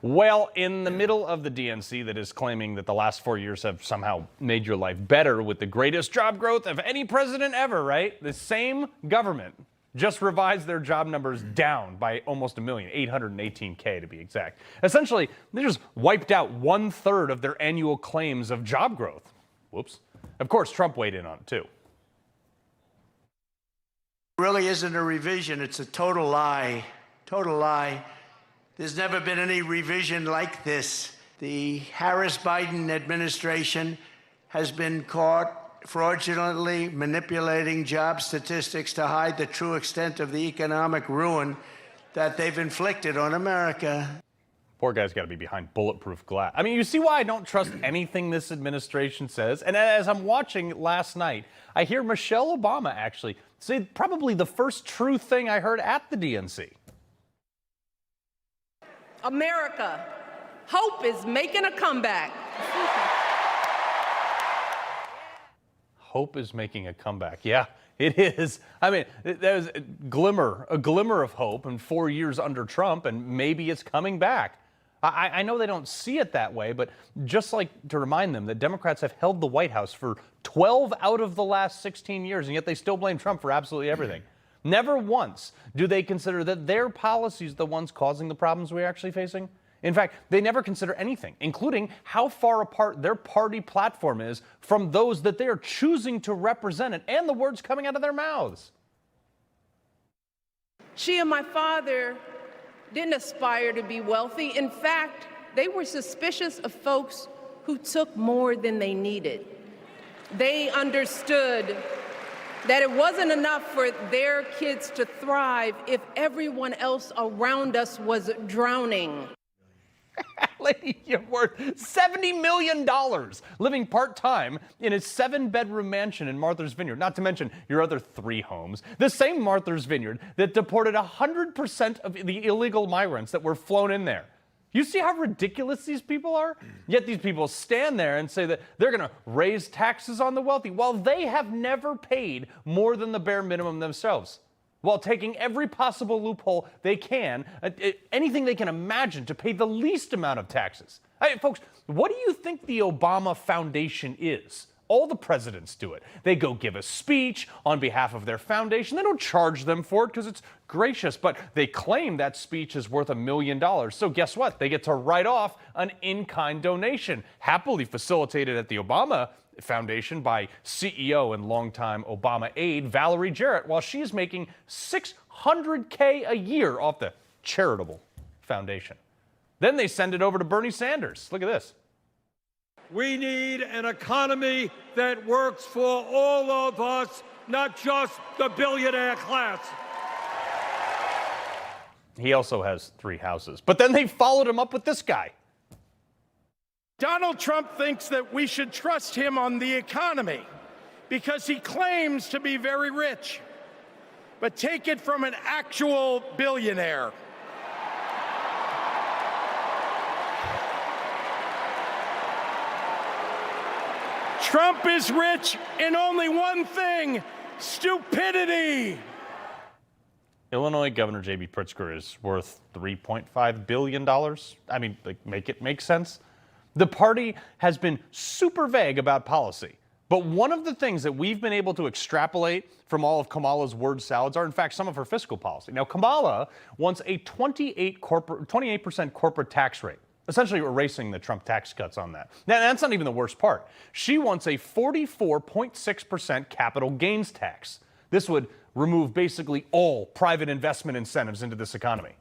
Well, in the middle of the DNC that is claiming that the last 4 years have somehow made your life better with the greatest job growth of any president ever, right? The same government just revised their job numbers down by almost 1 million, 818K to be exact. Essentially, they just wiped out 1/3 of their annual claims of job growth. Whoops. Of course, Trump weighed in on it too. Really isn't a revision. It's a total lie. Total lie. There's never been any revision like this. The Harris-Biden administration has been caught fraudulently manipulating job statistics to hide the true extent of the economic ruin that they've inflicted on America. Poor guy's got to be behind bulletproof glass. I mean, you see why I don't trust anything this administration says? And as I'm watching last night, I hear Michelle Obama actually say probably the first true thing I heard at the DNC. America, hope is making a comeback. Hope is making a comeback. Yeah, it is. I mean, there's a glimmer of hope in 4 years under Trump, and maybe it's coming back. I know they don't see it that way, but just like to remind them that Democrats have held the White House for 12 out of the last 16 years, and yet they still blame Trump for absolutely everything. Never once do they consider that their policies are the ones causing the problems we're actually facing. In fact, they never consider anything, including how far apart their party platform is from those that they are choosing to represent it and the words coming out of their mouths. She and my father didn't aspire to be wealthy. In fact, they were suspicious of folks who took more than they needed. They understood that it wasn't enough for their kids to thrive if everyone else around us was drowning. Lady, you're worth $70 million living part-time in a 7-bedroom mansion in Martha's Vineyard, not to mention your other 3 homes. The same Martha's Vineyard that deported 100% of the illegal migrants that were flown in there. You see how ridiculous these people are? Yet these people stand there and say that they're going to raise taxes on the wealthy while they have never paid more than the bare minimum themselves, while taking every possible loophole they can, anything they can imagine to pay the least amount of taxes. Folks, what do you think the Obama Foundation is? All the presidents do it. They go give a speech on behalf of their foundation. They don't charge them for it because it's gracious, but they claim that speech is worth $1 million. So guess what? They get to write off an in-kind donation, happily facilitated at the Obama Foundation by CEO and longtime Obama aide Valerie Jarrett, while she's making $600K a year off the charitable foundation. Then they send it over to Bernie Sanders. Look at this. We need an economy that works for all of us, not just the billionaire class. He also has 3 houses. But then they followed him up with this guy. Donald Trump thinks that we should trust him on the economy because he claims to be very rich. But take it from an actual billionaire. Trump is rich in only one thing: stupidity. Illinois Governor J.B. Pritzker is worth $3.5 billion. I mean, make it make sense. The party has been super vague about policy. But one of the things that we've been able to extrapolate from all of Kamala's word salads are, in fact, some of her fiscal policy. Now, Kamala wants a 28% corporate tax rate, essentially erasing the Trump tax cuts on that. Now, that's not even the worst part. She wants a 44.6% capital gains tax. This would remove basically all private investment incentives into this economy.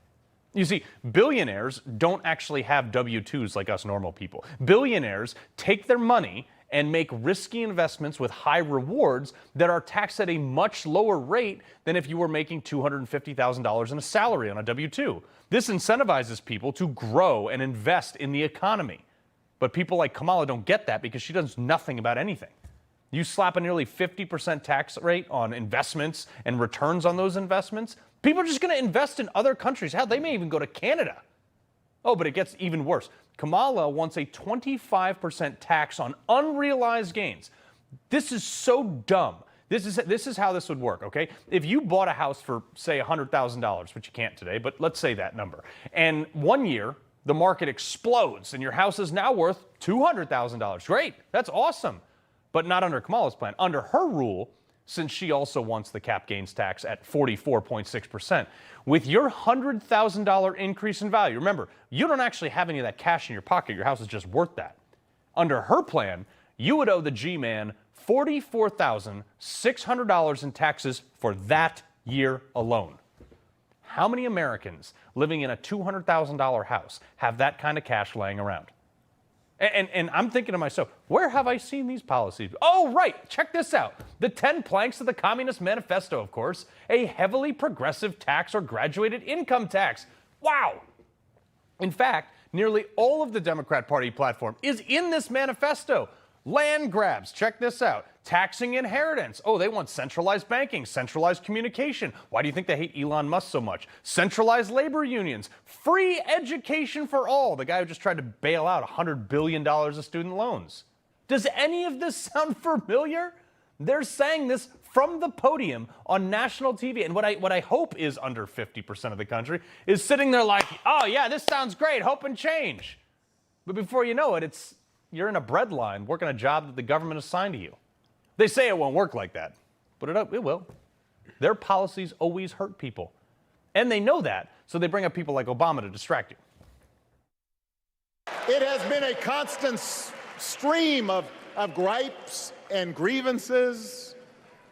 You see, billionaires don't actually have W-2s like us normal people. Billionaires take their money and make risky investments with high rewards that are taxed at a much lower rate than if you were making $250,000 in a salary on a W-2. This incentivizes people to grow and invest in the economy. But people like Kamala don't get that because she does nothing about anything. You slap a nearly 50% tax rate on investments and returns on those investments, people are just going to invest in other countries. Hell, they may even go to Canada. Oh, but it gets even worse. Kamala wants a 25% tax on unrealized gains. This is so dumb. This is how this would work, okay? If you bought a house for, say, $100,000, which you can't today, but let's say that number, and 1 year the market explodes and your house is now worth $200,000. Great, that's awesome. But not under Kamala's plan. Under her rule, since she also wants the cap gains tax at 44.6%, with your $100,000 increase in value, remember, you don't actually have any of that cash in your pocket. Your house is just worth that. Under her plan, you would owe the G-man $44,600 in taxes for that year alone. How many Americans living in a $200,000 house have that kind of cash laying around? And I'm thinking to myself, where have I seen these policies? Oh, right, check this out. The 10 planks of the Communist Manifesto, of course, a heavily progressive tax or graduated income tax. Wow. In fact, nearly all of the Democrat Party platform is in this manifesto. Land grabs, check this out. Taxing inheritance. Oh, they want centralized banking, centralized communication. Why do you think they hate Elon Musk so much? Centralized labor unions. Free education for all. The guy who just tried to bail out $100 billion of student loans. Does any of this sound familiar? They're saying this from the podium on national TV. And what I hope is under 50% of the country is sitting there like, oh yeah, this sounds great, hope and change. But before you know it, you're in a bread line working a job that the government assigned to you. They say it won't work like that, but it will. Their policies always hurt people. And they know that, so they bring up people like Obama to distract you. It has been a constant stream of gripes and grievances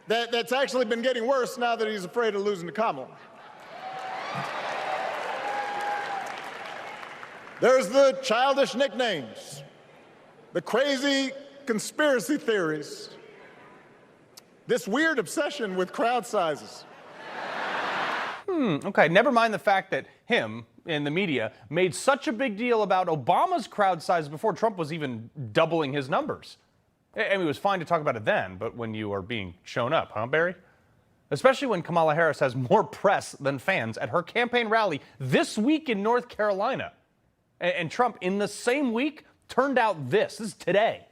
that's actually been getting worse now that he's afraid of losing to Kamala. There's the childish nicknames, the crazy conspiracy theories, this weird obsession with crowd sizes. Okay, never mind the fact that him and the media made such a big deal about Obama's crowd size before Trump was even doubling his numbers. I mean, it was fine to talk about it then, but when you are being shown up, huh, Barry? Especially when Kamala Harris has more press than fans at her campaign rally this week in North Carolina. And Trump, in the same week, turned out this. This is today.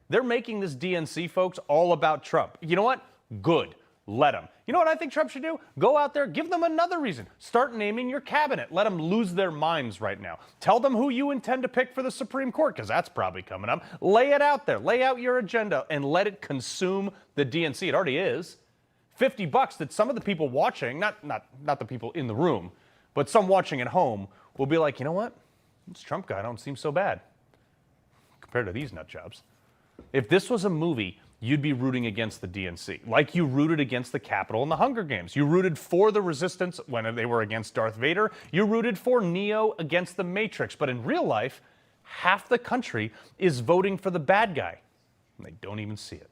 They're making this DNC, folks, all about Trump. You know what? Good. Let them. You know what I think Trump should do? Go out there, give them another reason. Start naming your cabinet. Let them lose their minds right now. Tell them who you intend to pick for the Supreme Court, because that's probably coming up. Lay it out there. Lay out your agenda and let it consume the DNC. It already is. $50 that some of the people watching, not the people in the room, but some watching at home will be like, you know what? This Trump guy don't seem so bad compared to these nut jobs. If this was a movie, you'd be rooting against the DNC, like you rooted against the Capitol in the Hunger Games. You rooted for the resistance when they were against Darth Vader. You rooted for Neo against the Matrix. But in real life, half the country is voting for the bad guy, and they don't even see it.